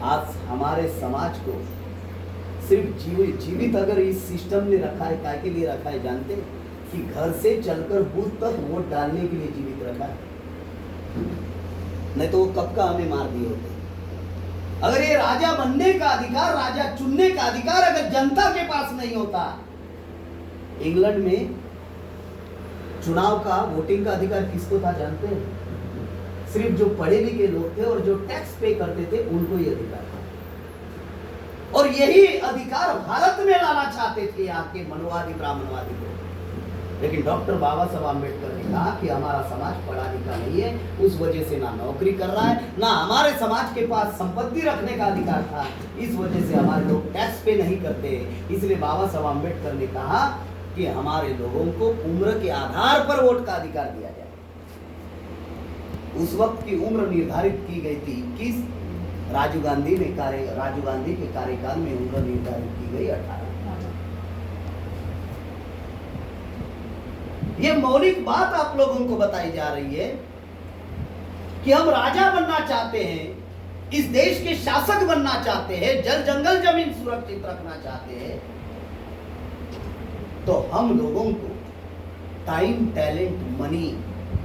आज हमारे समाज को सिर्फ जीवित अगर इस सिस्टम ने रखा है, काय के लिए रखा है जानते हैं? कि घर से चलकर बूथ तक वोट डालने के लिए जीवित रखा है, नहीं तो वो कब का हमें मार दिए होते। अगर ये राजा बनने का अधिकार, राजा चुनने का अधिकार अगर जनता के पास नहीं होता, इंग्लैंड में चुनाव का, वोटिंग का अधिकार किसको था जानते हैं? सिर्फ जो पढ़े लिखे लोग थे और जो टैक्स पे करते थे उनको ही अधिकार था। और यही अधिकार भारत में लाना चाहते थे यहाँ के मनवादी ब्राह्मणवादी लोग। लेकिन डॉक्टर बाबा साहब आम्बेडकर ने कहा कि हमारा समाज पढ़ा लिखा नहीं है, उस वजह से ना नौकरी कर रहा है, ना हमारे समाज के पास संपत्ति रखने का अधिकार था, इस वजह से हमारे लोग टैक्स पे नहीं करते। इसलिए बाबा साहब आम्बेडकर ने कहा कि हमारे लोगों को उम्र के आधार पर वोट का अधिकार दिया जाए। उस वक्त की उम्र निर्धारित की गई थी 21। राजीव गांधी के कार्यकाल में उम्र निर्धारित की गई 18। ये मौलिक बात आप लोगों को बताई जा रही है कि हम राजा बनना चाहते हैं, इस देश के शासक बनना चाहते हैं, जल जंगल जमीन सुरक्षित रखना चाहते हैं, तो हम लोगों को टाइम, टैलेंट, मनी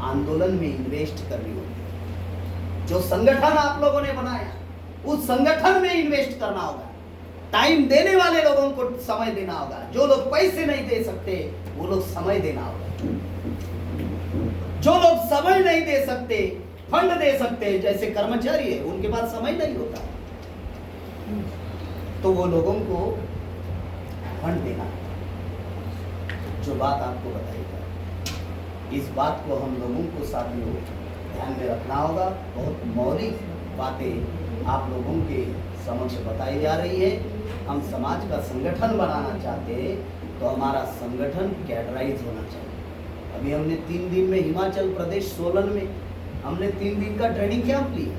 आंदोलन में इन्वेस्ट करनी होगी। जो संगठन आप लोगों ने बनाया उस संगठन में इन्वेस्ट करना होगा। टाइम देने वाले लोगों को समय देना होगा। जो लोग पैसे नहीं दे सकते वो लोग समय देना होगा। जो लोग समय नहीं दे सकते, फंड दे सकते, जैसे कर्मचारी है उनके पास समय नहीं होता, तो वो लोगों को फंड देना। जो बात आपको बताई जाए, इस बात को हम लोगों को साथियों ध्यान में रखना होगा। बहुत मौलिक बातें आप लोगों के समक्ष बताई जा रही है। हम समाज का संगठन बनाना चाहते हैं तो हमारा संगठन कैडराइज होना चाहिए। अभी हमने 3 दिन में हिमाचल प्रदेश सोलन में हमने 3 दिन का ट्रेनिंग कैंप लिया।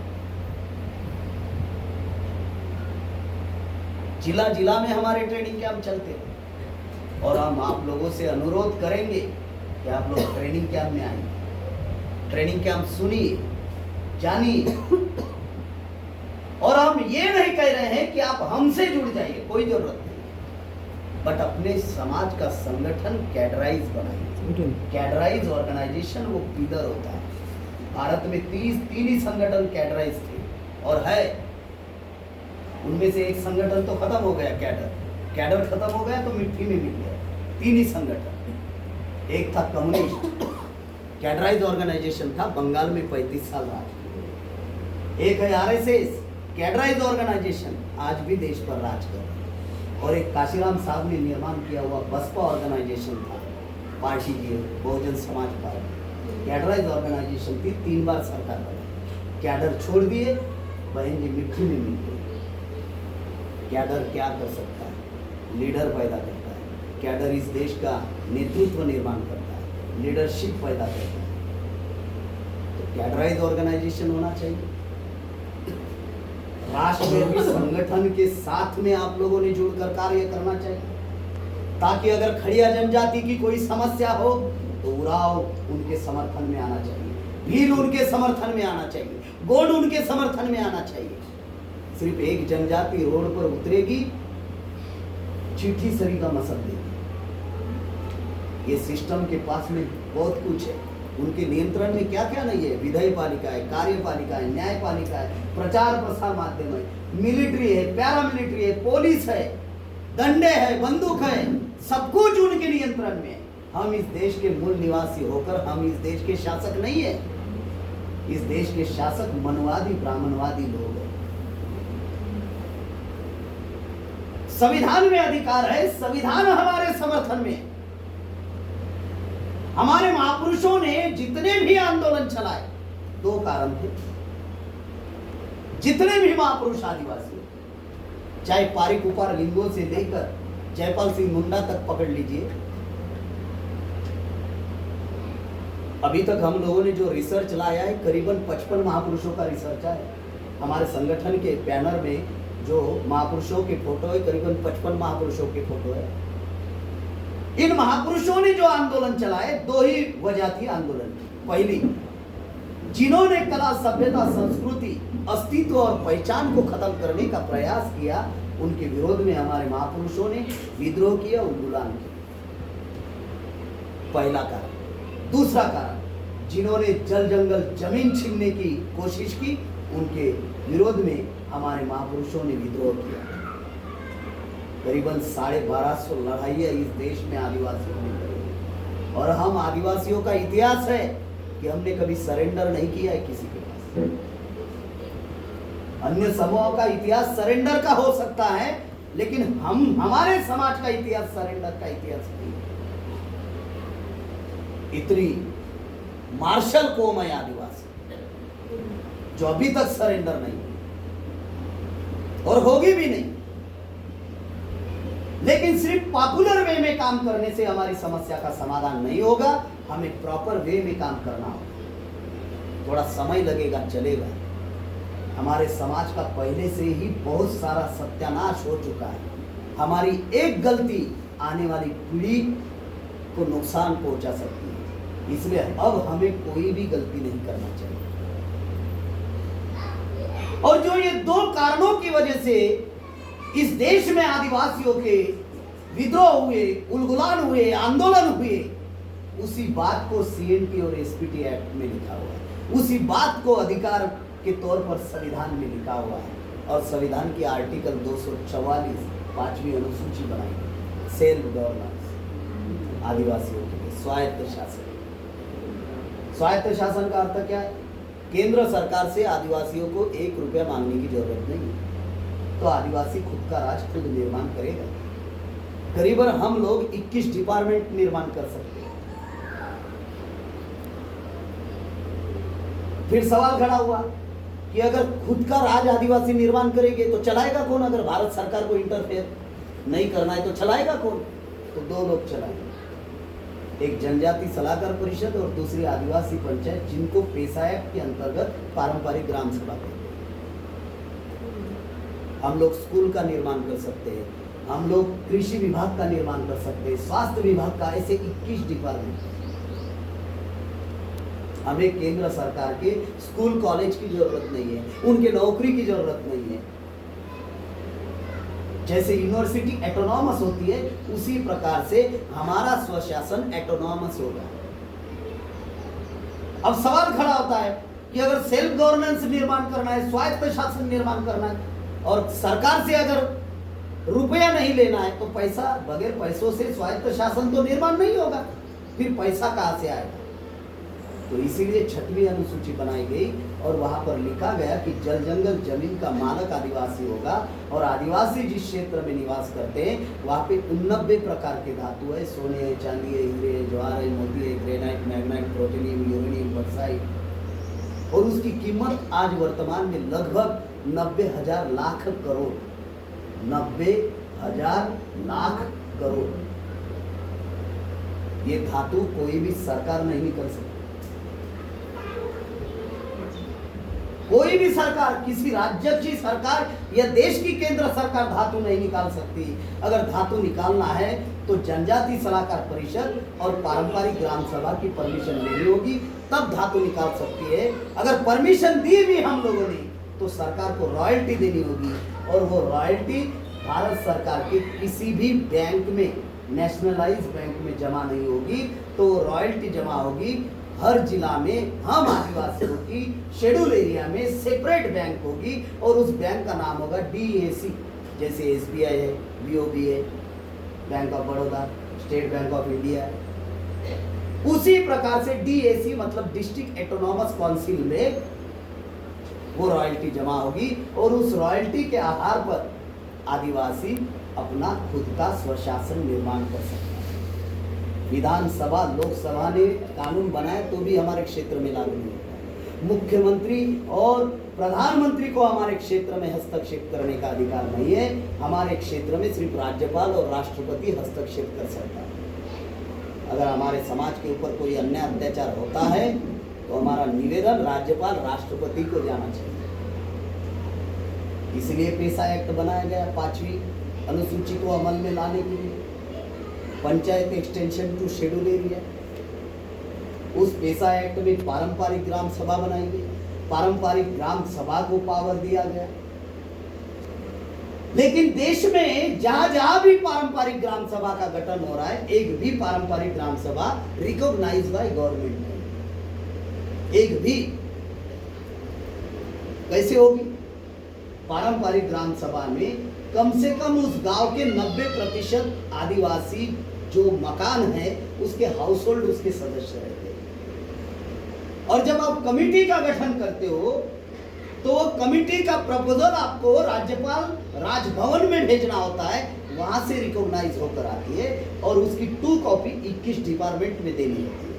जिला जिला में हमारे ट्रेनिंग कैंप चलते हैं और हम आप लोगों से अनुरोध करेंगे कि आप लोग ट्रेनिंग कैंप में आइए, ट्रेनिंग कैंप सुनिए, जानिए। और हम ये नहीं कह रहे हैं कि आप हमसे जुड़ जाइए, कोई जरूरत नहीं, बट अपने समाज का संगठन कैडराइज बनाइए। कैडराइज ऑर्गेनाइजेशन वो पिलर होता है। भारत में 3 ही संगठन कैडराइज थे और है, उनमें से एक संगठन तो खत्म हो गया। कैडर खत्म हो गया तो मिट्टी में मिल गया। 3 ही संगठन, एक था कम्युनिस्ट, कैडराइज ऑर्गेनाइजेशन था, बंगाल में 35 साल राज। एक है आरएसएस, कैडराइज ऑर्गेनाइजेशन, आज भी देश पर राज कर रहा है। और एक काशीराम साहब ने निर्माण किया हुआ बसपा ऑर्गेनाइजेशन था, पार्टी की बहुजन समाज पार्टी, कैडराइज ऑर्गेनाइजेशन थी। 3 बार सरकार बनी, कैडर छोड़ दिए, बहन जी मिट्टी में मिल गई। कैडर क्या कर सकता है? लीडर पैदा करता है। कैडर इस देश का नेतृत्व निर्माण करता है, लीडरशिप पैदा करता है। तो कैडराइज ऑर्गेनाइजेशन होना चाहिए। राष्ट्रव्यापी संगठन के साथ में आप लोगों ने जुड़कर कार्य करना चाहिए, ताकि अगर खड़िया जनजाति की कोई समस्या हो तो उराव उनके समर्थन में आना चाहिए, भील उनके समर्थन में आना चाहिए, गोंड उनके समर्थन में आना चाहिए। सिर्फ एक जनजाति रोड पर उतरेगी, चिट्ठी सरी का मसल देगी। ये सिस्टम के पास में बहुत कुछ है, उनके नियंत्रण में क्या क्या नहीं है। विधायी पालिका है, कार्यपालिका है, न्यायपालिका है, प्रचार प्रसार माध्यम है, मिलिट्री है, पैरामिलिट्री है, पुलिस है, दंडे है, बंदूक है, सब कुछ उनके नियंत्रण में है। हम इस देश के मूल निवासी होकर हम इस देश के शासक नहीं है। इस देश के शासक मनवादी ब्राह्मणवादी लोग हैं। संविधान में अधिकार है, संविधान हमारे समर्थन में। हमारे महापुरुषों ने जितने भी आंदोलन चलाए, 2 कारण थे। जितने भी महापुरुष आदिवासी, चाहे पारिक उपार लिंगों से लेकर जयपाल सिंह मुंडा तक पकड़ लीजिए, अभी तक हम लोगों ने जो रिसर्च लाया है, करीबन 55 महापुरुषों का रिसर्च है। हमारे संगठन के बैनर में जो महापुरुषों के फोटो है, करीबन 55 महापुरुषों के फोटो है। इन महापुरुषों ने जो आंदोलन चलाए, 2 ही वजह थी आंदोलन की। पहली, जिन्होंने कला, सभ्यता, संस्कृति, अस्तित्व और पहचान को खत्म करने का प्रयास किया, उनके विरोध में हमारे महापुरुषों ने विद्रोह किया, उन्मूलन किया। पहला कारण। दूसरा कारण, जिन्होंने जल जंगल जमीन छीनने की कोशिश की, उनके विरोध में हमारे महापुरुषों ने विद्रोह किया। करीबन 1250 लड़ाइयां इस देश में आदिवासियों ने लड़ी, और हम आदिवासियों का इतिहास है कि हमने कभी सरेंडर नहीं किया है किसी के पास। अन्य समूहों का इतिहास सरेंडर का हो सकता है, लेकिन हमारे समाज का इतिहास सरेंडर का इतिहास नहीं है। इतनी मार्शल कौम है आदिवासी, जो अभी तक सरेंडर नहीं और होगी भी नहीं। लेकिन सिर्फ पॉपुलर वे में काम करने से हमारी समस्या का समाधान नहीं होगा, हमें प्रॉपर वे में काम करना होगा। थोड़ा समय लगेगा, चलेगा। हमारे समाज का पहले से ही बहुत सारा सत्यानाश हो चुका है। हमारी एक गलती आने वाली पीढ़ी को नुकसान पहुंचा सकती है, इसलिए अब हमें कोई भी गलती नहीं करना चाहिए। और जो ये दो कारणों की वजह से इस देश में आदिवासियों के विद्रोह हुए, उलगुलान हुए, आंदोलन हुए, उसी बात को सीएनटी और एसपीटी एक्ट में लिखा हुआ है, उसी बात को अधिकार के तौर पर संविधान में लिखा हुआ है। और संविधान की आर्टिकल 244 5वीं अनुसूची बनाई, सेल्फ गवर्नेंस, आदिवासियों के लिए स्वायत्त शासन। स्वायत्त शासन का अर्थ क्या है? केंद्र सरकार से आदिवासियों को 1 रुपया मांगने की जरूरत नहीं है, तो आदिवासी खुद का राज खुद निर्माण करेगा। करीबन हम लोग 21 डिपार्टमेंट निर्माण कर सकते हैं। फिर सवाल खड़ा हुआ कि अगर खुद का राज आदिवासी निर्माण करेंगे तो चलाएगा कौन? अगर भारत सरकार को इंटरफेयर नहीं करना है तो चलाएगा कौन? तो 2 लोग चलाएंगे, एक जनजाति सलाहकार परिषद और दूसरी आदिवासी पंचायत, जिनको पेशा एक्ट के अंतर्गत पारंपरिक ग्राम सभा कहते हैं। हम लोग स्कूल का निर्माण कर सकते हैं, हम लोग कृषि विभाग का निर्माण कर सकते हैं, स्वास्थ्य विभाग का, ऐसे 21 डिपार्टमेंट। हमें केंद्र सरकार के स्कूल कॉलेज की जरूरत नहीं है, उनके नौकरी की जरूरत नहीं है। जैसे यूनिवर्सिटी एटोनॉमस होती है, उसी प्रकार से हमारा स्वशासन एटोनॉमस होगा। अब सवाल खड़ा होता है कि अगर सेल्फ गवर्नेंस निर्माण करना है, स्वायत्त शासन निर्माण करना है, और सरकार से अगर रुपया नहीं लेना है, तो पैसा, बगैर पैसों से स्वायत्त शासन तो निर्माण नहीं होगा, फिर पैसा कहां से आएगा? तो इसीलिए 6वीं अनुसूची बनाई गई और वहां पर लिखा गया कि जल जंगल जमीन का मालक आदिवासी होगा, और आदिवासी जिस क्षेत्र में निवास करते हैं वहां पे 89 प्रकार के धातु है, सोने है, चांदी है, हीरे है, ज्वार है, मोती है, ग्रेनाइट, मैग्नाइट, प्रोटीनियम, यूरेनियम, बक्साइट, और उसकी कीमत आज वर्तमान में लगभग 90,000 लाख करोड़, 90,000 लाख करोड़। ये धातु कोई भी सरकार नहीं निकल सकती, कोई भी सरकार, किसी राज्य की सरकार या देश की केंद्र सरकार धातु नहीं निकाल सकती। अगर धातु निकालना है तो जनजाति सलाहकार परिषद और पारंपरिक ग्राम सभा की परमिशन लेनी होगी, तब धातु निकाल सकती है। अगर परमिशन दी भी हम लोगों ने तो सरकार को रॉयल्टी देनी होगी, और वो रॉयल्टी भारत सरकार के किसी भी बैंक में, नेशनलाइज बैंक में जमा नहीं होगी, तो रॉयल्टी जमा होगी हर जिला में, हम आदिवासियों की शेड्यूल एरिया में सेपरेट बैंक होगी, और उस बैंक का नाम होगा DAC। जैसे SBI है, BOB है, bank of Baroda, state bank of India, उसी प्रकार से DAC मतलब डिस्ट्रिक्ट एटोनॉमस काउंसिल में वो रॉयल्टी जमा होगी, और उस रॉयल्टी के आधार पर आदिवासी अपना खुद का स्वशासन निर्माण कर सकते हैं। विधानसभा, लोकसभा ने कानून बनाए तो भी हमारे क्षेत्र में लागू नहीं होता। मुख्यमंत्री और प्रधानमंत्री को हमारे क्षेत्र में हस्तक्षेप करने का अधिकार नहीं है। हमारे क्षेत्र में सिर्फ राज्यपाल और राष्ट्रपति हस्तक्षेप कर सकता है। अगर हमारे समाज के ऊपर कोई अन्याय अत्याचार होता है तो हमारा निवेदन राज्यपाल, राष्ट्रपति को जाना चाहिए। इसलिए पेशा एक्ट बनाया गया 5वीं अनुसूची को अमल में लाने के लिए, panchayat extension to schedule area, उस पेशा एक्ट में पारंपरिक ग्राम सभा बनाई गई, पारंपरिक ग्राम सभा को पावर दिया गया। लेकिन देश में जहां जहां भी पारंपरिक ग्राम सभा का गठन हो रहा है, एक भी पारंपरिक ग्राम सभा रिकॉग्नाइज बाय गवर्नमेंट नहीं, एक भी। कैसे होगी? पारंपरिक ग्राम सभा में कम से कम उस गांव के 90% आदिवासी जो मकान है उसके हाउस होल्ड, उसके सदस्य रहते हैं। और जब आप कमिटी का गठन करते हो तो वो कमिटी का प्रपोजल आपको राज्यपाल राजभवन में भेजना होता है, वहां से रिकॉग्नाइज होकर आती है और उसकी 2 कॉपी 21 डिपार्टमेंट में देनी होती है।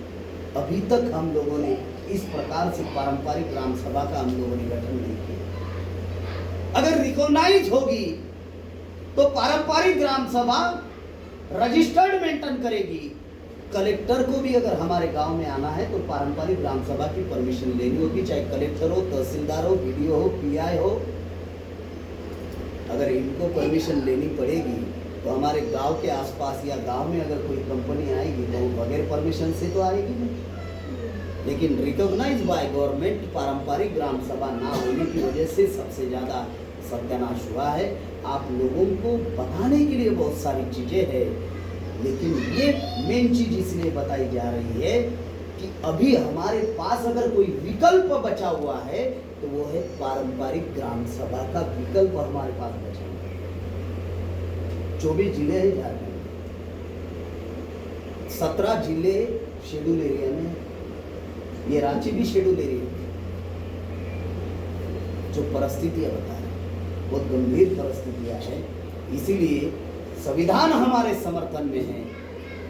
अभी तक हम लोगों ने इस प्रकार से पारंपरिक ग्राम सभा का हम लोगों ने गठन नहीं किया। अगर रिकॉग्नाइज होगी तो पारंपरिक ग्राम सभा रजिस्टर्ड मेंटेन करेगी। कलेक्टर को भी अगर हमारे गांव में आना है तो पारंपरिक ग्राम सभा की परमिशन लेनी होगी, चाहे कलेक्टर हो, तहसीलदार हो, बीडीओ हो, पीआई हो। अगर इनको परमिशन लेनी पड़ेगी तो हमारे गांव के आसपास या गांव में अगर कोई कंपनी आएगी तो वो बगैर परमिशन से तो आएगी नहीं। लेकिन रिकॉग्नाइज बाय गवर्नमेंट पारंपरिक ग्राम सभा ना होने की वजह से सबसे ज्यादा सत्यानाश हुआ है। आप लोगों को बताने के लिए बहुत सारी चीजें हैं, लेकिन ये मेन चीज इसलिए बताई जा रही है कि अभी हमारे पास अगर कोई विकल्प बचा हुआ है तो वो है पारंपरिक ग्राम सभा का विकल्प हमारे पास बचा हुआ है। 24 जिले हैं झारखंड में, 17 जिले शेड्यूल एरिया में, ये रांची भी शेड्यूल एरिया में। जो परिस्थितियां बता रहे बहुत गंभीर परिस्थितियां हैं, इसीलिए संविधान हमारे समर्थन में है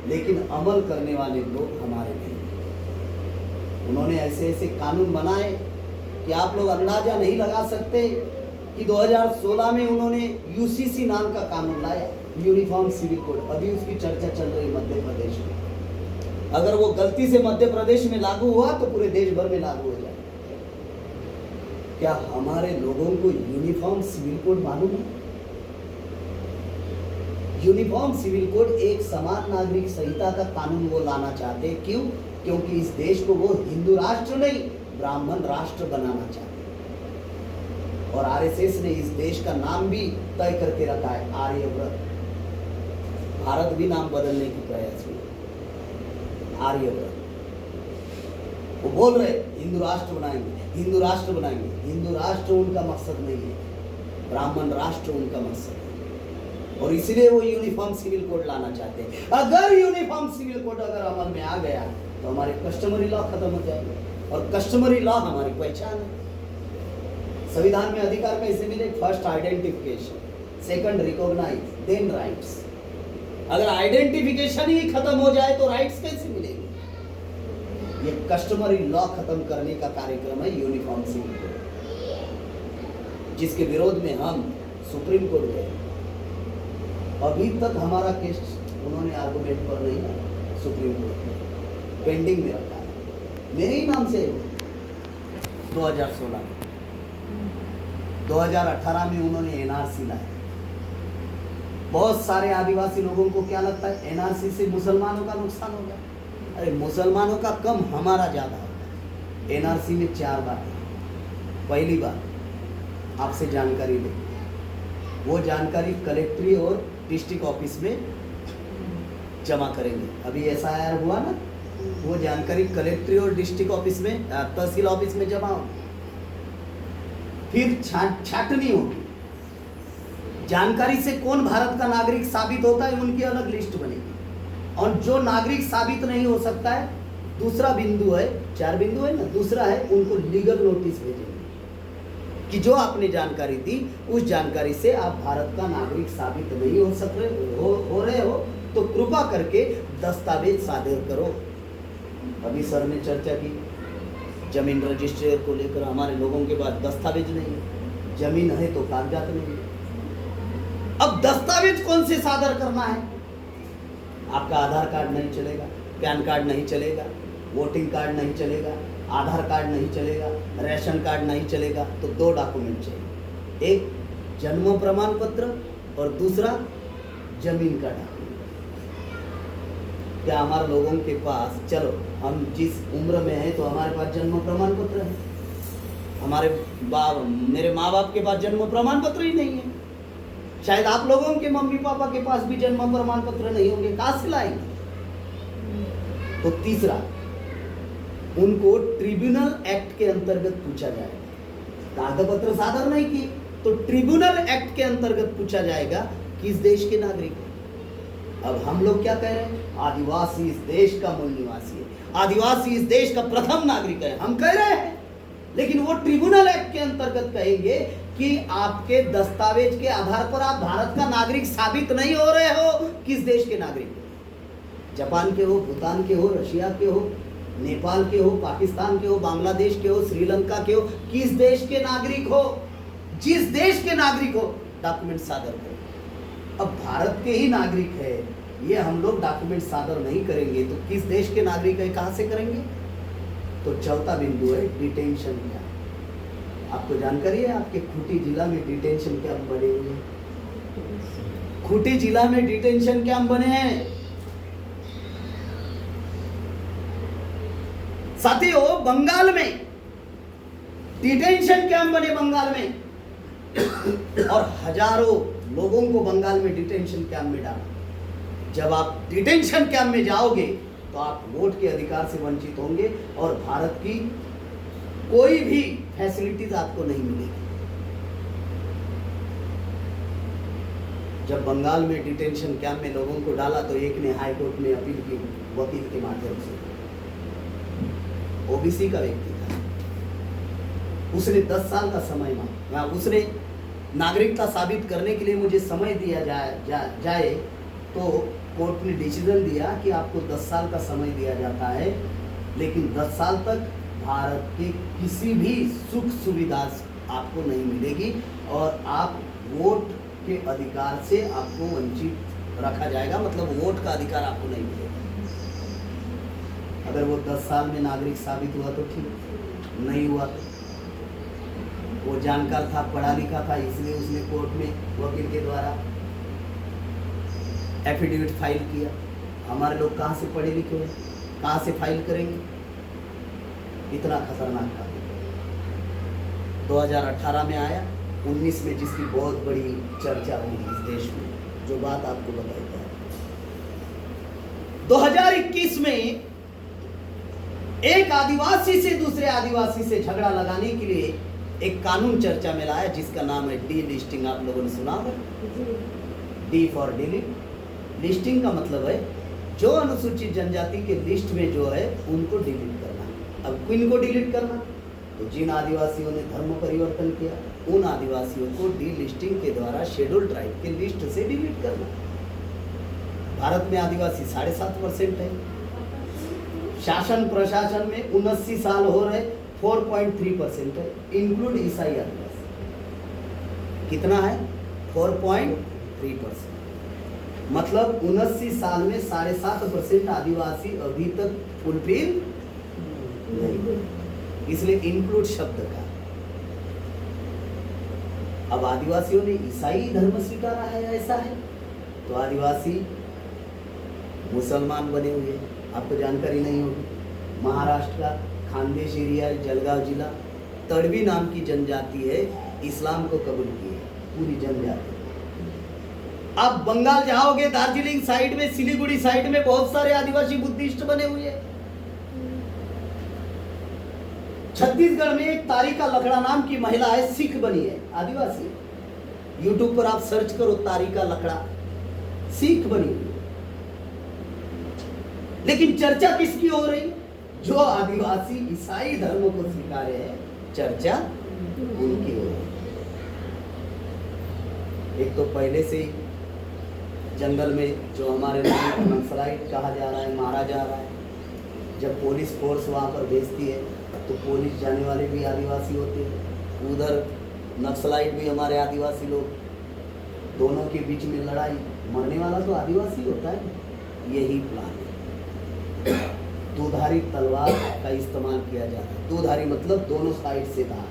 लेकिन अमल करने वाले लोग हमारे नहीं। उन्होंने ऐसे ऐसे कानून बनाए कि आप लोग अंदाजा नहीं लगा सकते कि 2016 में उन्होंने यूसीसी नाम का कानून लाया, यूनिफॉर्म सिविल कोड। अभी उसकी चर्चा चल रही मध्य प्रदेश में। अगर वो गलती से मध्य प्रदेश में लागू हुआ तो पूरे देश भर में लागू हो जाए। क्या हमारे लोगों को यूनिफॉर्म सिविल कोड मालूम है? यूनिफॉर्म सिविल कोड एक समान नागरिक संहिता का कानून वो लाना चाहते हैं। क्यों? क्योंकि इस देश को वो हिंदू राष्ट्र नहीं ब्राह्मण राष्ट्र बनाना चाहते हैं। और आरएसएस ने इस देश का नाम भी तय करके रखा है, आर्यव्रत। भारत भी नाम बदलने की प्रयास हुई, आर्यव्रत। वो बोल रहे हिंदू राष्ट्र बनाएंगे, हिंदू राष्ट्र बनाएंगे। हिंदू राष्ट्र उनका मकसद नहीं है, ब्राह्मण राष्ट्र उनका मकसद है। और इसलिए वो यूनिफॉर्म सिविल कोड लाना चाहते हैं। अगर यूनिफॉर्म सिविल कोड अगर अमल में आ गया तो हमारे कस्टमरी लॉ खत्म हो जाएंगे और कस्टमरी लॉ हमारी पहचान है। संविधान में अधिकार कैसे मिले? First identification, second recognise, then rights. अगर आइडेंटिफिकेशन ही खत्म हो जाए तो राइट्स कैसे मिलेंगे? ये कस्टमरी लॉ खत्म करने का कार्यक्रम है यूनिफॉर्म सिविल कोड, जिसके विरोध में हम सुप्रीम कोर्ट गए। अभी तक हमारा केस उन्होंने आर्गुमेंट पर नहीं लाया, सुप्रीम कोर्ट में पेंडिंग में रखा है। मेरे ही नाम से 2016 में, 2018 में उन्होंने एनआरसी लाया। बहुत सारे आदिवासी लोगों को क्या लगता है एनआरसी से मुसलमानों का नुकसान होगा। अरे मुसलमानों का कम, हमारा ज्यादा होगा। एनआरसी में 4 बात है। पहली बात आपसे जानकारी ले, वो जानकारी कलेक्ट्री और डिस्ट्रिक्ट ऑफिस में जमा करेंगे। अभी एसआईआर हुआ ना, वो जानकारी कलेक्ट्री और डिस्ट्रिक्ट ऑफिस में, तहसील ऑफिस में जमा होगी। फिर छाटनी होगी। जानकारी से कौन भारत का नागरिक साबित होता है उनकी अलग लिस्ट बनेगी। और जो नागरिक साबित नहीं हो सकता है, दूसरा बिंदु है, 4 बिंदु है ना, दूसरा है उनको लीगल नोटिस भेजेंगे कि जो आपने जानकारी दी उस जानकारी से आप भारत का नागरिक साबित नहीं हो सक रहे हो तो कृपा करके दस्तावेज सादर करो। अभी सर ने चर्चा की जमीन रजिस्टर को लेकर, हमारे लोगों के पास दस्तावेज नहीं है, जमीन है तो कागजात नहीं है। अब दस्तावेज कौन से सादर करना है? आपका आधार कार्ड नहीं चलेगा, पैन कार्ड नहीं चलेगा, वोटिंग कार्ड नहीं चलेगा, आधार कार्ड नहीं चलेगा, रेशन कार्ड नहीं चलेगा। तो 2 डॉक्यूमेंट चाहिए, एक जन्म प्रमाण पत्र और दूसरा जमीन का डॉक्यूमेंट। क्या हमारे लोगों के पास, चलो हम जिस उम्र में हैं तो हमारे पास जन्म प्रमाण पत्र है, मेरे माँ बाप के पास जन्म प्रमाण पत्र ही नहीं है, शायद आप लोगों के मम्मी पापा के पास भी जन्म प्रमाण पत्र नहीं होंगे, कहाँ से लाएंगे? तो तीसरा, उनको ट्रिब्यूनल एक्ट के अंतर्गत पूछा जाएगा, कागज पत्र सादर नहीं किए तो ट्रिब्यूनल एक्ट के अंतर्गत पूछा जाएगा कि इस देश के नागरिक है। अब हम लोग क्या कह रहे हैं? आदिवासी इस देश का मूल निवासी है, आदिवासी इस देश का प्रथम नागरिक है, हम कह रहे हैं। लेकिन वो ट्रिब्यूनल एक्ट के अंतर्गत कहेंगे कि आपके दस्तावेज के आधार पर आप भारत का नागरिक साबित नहीं हो रहे हो, किस देश के नागरिक हो? जापान के हो, भूटान के हो, रशिया के हो, नेपाल के हो, पाकिस्तान के हो, बांग्लादेश के हो, श्रीलंका के हो, किस देश के नागरिक हो? जिस देश के नागरिक हो डॉक्यूमेंट सादर करें। अब भारत के ही नागरिक है, ये हम लोग डॉक्यूमेंट सादर नहीं करेंगे तो किस देश के नागरिक है, कहां से करेंगे? तो चौथा बिंदु है डिटेंशन कैंप। आपको जानकारी है आपके खूंटी जिला में डिटेंशन कैंप बने हुए हैं? खूंटी जिला में डिटेंशन कैंप बने हैं। साथियों, बंगाल में डिटेंशन कैंप बने, बंगाल में, और हजारों लोगों को बंगाल में डिटेंशन कैंप में डाला। जब आप डिटेंशन कैंप में जाओगे तो आप वोट के अधिकार से वंचित होंगे और भारत की कोई भी फैसिलिटीज आपको नहीं मिलेगी। जब बंगाल में डिटेंशन कैंप में लोगों को डाला तो एक ने हाई कोर्ट में अपील की, वकील के माध्यम से, ओबीसी का व्यक्ति था, उसने 10 साल का समय मांगा, उसने नागरिकता साबित करने के लिए मुझे समय दिया जाए तो कोर्ट ने डिसीजन दिया कि आपको 10 साल का समय दिया जाता है, लेकिन 10 साल तक भारत के किसी भी सुख सुविधा आपको नहीं मिलेगी और आप वोट के अधिकार से आपको वंचित रखा जाएगा, मतलब वोट का अधिकार आपको नहीं मिलेगा। अगर वो 10 साल में नागरिक साबित हुआ तो ठीक, नहीं हुआ तो वो जानकार था, पढ़ा लिखा था, इसलिए उसने कोर्ट में वकील के द्वारा एफिडेविट फाइल किया। हमारे लोग कहाँ से पढ़े लिखे हैं, कहाँ से फाइल करेंगे? इतना खतरनाक था। 2018 में आया, 19 में जिसकी बहुत बड़ी चर्चा हुई इस देश में, जो बात आपको बताई जा रही है। 2021 में एक आदिवासी से दूसरे आदिवासी से झगड़ा लगाने के लिए एक कानून चर्चा में लाया जिसका नाम है डी लिस्टिंग। आप लोगों ने सुना होगा, डी फॉर डिलीट। लिस्टिंग का मतलब है जो अनुसूचित जनजाति के लिस्ट में जो है उनको डिलीट करना। अब किन को डिलीट करना? तो जिन आदिवासियों ने धर्म परिवर्तन किया उन आदिवासियों को डी लिस्टिंग के द्वारा शेड्यूल्ड ट्राइब के लिस्ट से डिलीट करना। भारत में आदिवासी 7.5% है, शासन प्रशासन में 79 साल हो रहे 4.3% है, इंक्लूड ईसाई आदिवासी। कितना है? 4.3%। मतलब 79 साल में 7.5% आदिवासी अभी तक फुलफिल नहीं, इसलिए इंक्लूड शब्द का। अब आदिवासियों ने ईसाई धर्म स्वीकारा है, ऐसा है तो आदिवासी मुसलमान बने हुए, आपको जानकारी नहीं होगी। महाराष्ट्र का खानदेश एरिया, जलगांव जिला, तड़वी नाम की जनजाति है, इस्लाम को कबूल की है, पूरी जनजाति। आप बंगाल जाओगे, दार्जिलिंग साइड में, सिलीगुड़ी साइड में बहुत सारे आदिवासी बुद्धिस्ट बने हुए हैं। छत्तीसगढ़ में एक तारिका लकड़ा नाम की महिला है, सिख बनी है, आदिवासी। यूट्यूब पर आप सर्च करो तारिका लकड़ा, सिख बनी हुई। लेकिन चर्चा किसकी हो रही? जो आदिवासी ईसाई धर्म को स्वीकारे हैं, चर्चा उनकी हो रही। एक तो पहले से ही जंगल में जो हमारे नक्सलाइट कहा जा रहा है, मारा जा रहा है। जब पुलिस फोर्स वहाँ पर भेजती है तो पुलिस जाने वाले भी आदिवासी होते हैं, उधर नक्सलाइट भी हमारे आदिवासी लोग, दोनों के बीच में लड़ाई, मरने वाला तो आदिवासी होता है। यही प्लान है। दोधारी तलवार का इस्तेमाल किया जा रहा है। दोधारी मतलब दोनों साइड से धार।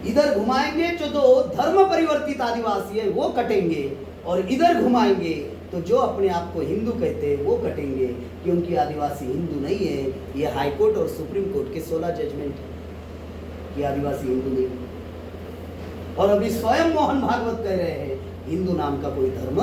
इधर घुमाएंगे जो दो धर्म परिवर्तित आदिवासी है वो कटेंगे, और इधर घुमाएंगे तो जो अपने आप को हिंदू कहते हैं वो कटेंगे, क्योंकि आदिवासी हिंदू नहीं है। ये हाई कोर्ट और सुप्रीम कोर्ट के 16 जजमेंट है कि आदिवासी हिंदू नहीं है। और अभी स्वयं मोहन भागवत कह रहे हैं हिंदू नाम का कोई धर्म